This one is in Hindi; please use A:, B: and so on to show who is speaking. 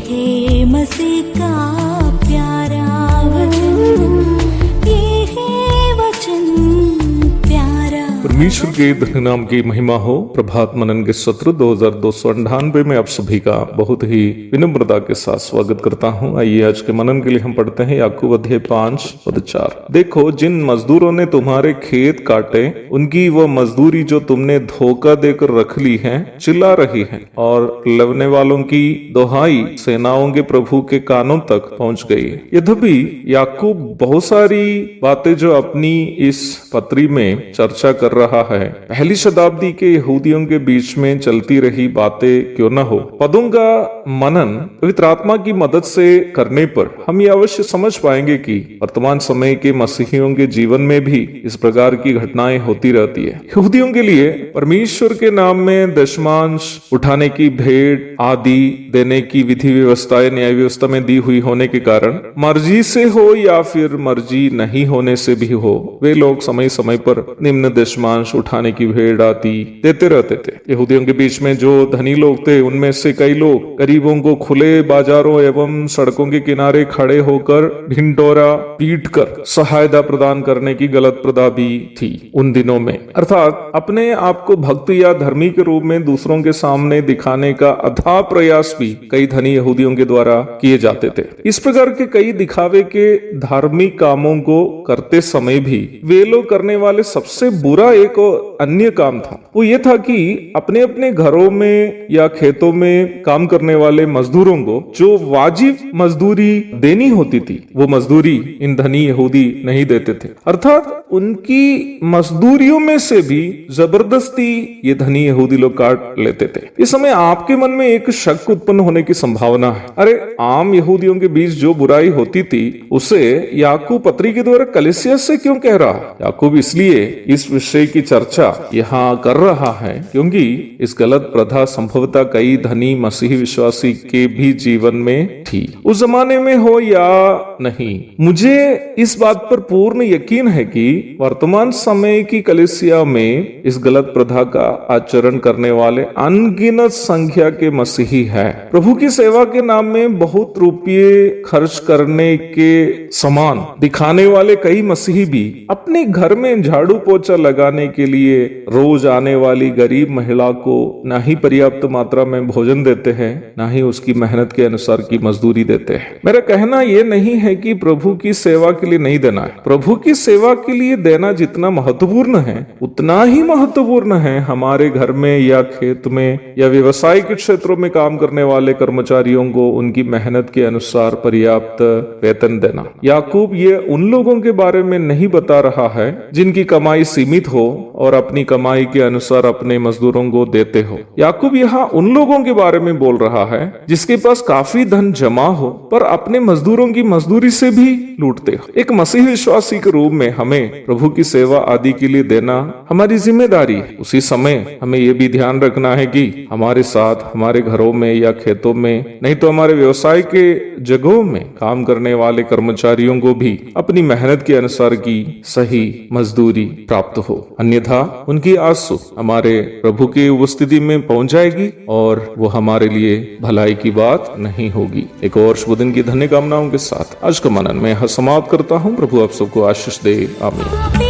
A: है मसीह का प्यारा वचन, ये है वचन प्यारा।
B: परमेश्वर के धन्य नाम की महिमा हो। प्रभात मनन के सत्र 2298 में आप सभी का बहुत ही विनम्रता के साथ स्वागत करता हूं। आइए आज के मनन के लिए हम पढ़ते हैं याकूब अध्याय 5 पद 4। देखो, जिन मजदूरों ने तुम्हारे खेत काटे, उनकी वह मजदूरी जो तुमने धोखा देकर रख ली है चिल्ला रही है, और लवने वालों की दोहाई सेनाओं के प्रभु के कानों तक पहुंच गई। यद्यपि याकूब बहुत सारी बातें जो अपनी इस पत्री में चर्चा कर रहा है, पहली शताब्दी के यहूदियों के बीच में चलती रही बातें क्यों न हो, पदों का मनन पवित्र आत्मा की मदद से करने पर हम ये अवश्य समझ पाएंगे कि वर्तमान समय के मसीहियों के जीवन में भी इस प्रकार की घटनाएं होती रहती है। यहूदियों के लिए परमेश्वर के नाम में दशमांश उठाने की, भेंट आदि देने की विधि व्यवस्थाएं न्याय व्यवस्था में दी हुई होने के कारण, मर्जी से हो या फिर मर्जी नहीं होने से भी हो, वे लोग समय समय पर निम्न दशमांश उठाने की भेंट आदि देते रहते थे। यहूदियों के बीच में जो धनी लोग थे, उनमें से कई लोग गरीबों को खुले बाजारों एवं सड़कों के किनारे खड़े होकर ढिंढोरा पीट कर सहायता प्रदान करने की गलत प्रथा भी थी उन दिनों में। अर्थात अपने आप को भक्त या धर्मी के रूप में दूसरों के सामने दिखाने का अथाह प्रयास भी कई धनी यहूदियों के द्वारा किए जाते थे। इस प्रकार के कई दिखावे के धार्मिक कामों को करते समय भी वे लोग करने वाले सबसे बुरा एक और अन्य काम था। वो ये था कि अपने अपने घरों में या खेतों में काम करने वाले मजदूरों को जो वाजिब मजदूरी देनी होती थी, वो मजदूरी इन धनी यहूदी नहीं देते थे। अर्थात उनकी मजदूरियों में से भी जबरदस्ती ये धनी यहूदी लोग काट लेते थे। इस समय आपके मन में एक शक उत्पन्न होने की संभावना है। अरे, आम यहूदियों के बीच जो बुराई होती थी, उसे याकूब पत्री के द्वारा कलीसिया से क्यों कह रहा है? याकूब इसलिए इस विषय की चर्चा यहाँ कर रहा है क्योंकि इस गलत प्रथा संभवतः कई धनी मसीही विश्वासी के भी जीवन में थी, उस जमाने में हो या नहीं। मुझे इस बात पर पूर्ण यकीन है कि वर्तमान समय की कलीसिया में इस गलत प्रथा का आचरण करने वाले अनगिनत संख्या के मसीही है। प्रभु की सेवा के नाम में बहुत रुपये खर्च करने के समान दिखाने वाले कई मसीही भी अपने घर में झाड़ू पोछा लगाने के लिए रोज आने वाली गरीब महिला को ना ही पर्याप्त मात्रा में भोजन देते हैं, ना ही उसकी मेहनत के अनुसार की मजदूरी देते हैं। मेरा कहना यह नहीं है कि प्रभु की सेवा के लिए नहीं देना है। प्रभु की सेवा के लिए देना जितना महत्वपूर्ण है, उतना ही महत्वपूर्ण है हमारे घर में या खेत में या व्यवसाय के क्षेत्रों में काम करने वाले कर्मचारियों को उनकी मेहनत के अनुसार पर्याप्त वेतन देना। याकूब ये उन लोगों के बारे में नहीं बता रहा है जिनकी कमाई सीमित हो और अपनी कमाई के अनुसार अपने मजदूरों को देते हो। याकूब यहाँ उन लोगों के बारे में बोल रहा है जिसके पास काफी धन जमा हो पर अपने मजदूरों की मजदूरी से भी लूटते हो। एक मसीह विश्वासी के रूप में हमें प्रभु की सेवा आदि के लिए देना हमारी जिम्मेदारी है। उसी समय हमें यह भी ध्यान रखना है कि हमारे साथ हमारे घरों में या खेतों में, नहीं तो हमारे व्यवसाय के जगहों में काम करने वाले कर्मचारियों को भी अपनी मेहनत के अनुसार की सही मजदूरी प्राप्त हो, अन्यथा उनकी आंसू हमारे प्रभु की उपस्थिति में पहुंच जाएगी और वो हमारे लिए भलाई की बात नहीं होगी। एक और शुभ दिन की धन्य कामनाओं के साथ आज का मनन मैं समाप्त करता हूँ। प्रभु आप सबको आशीष दे। आमीन।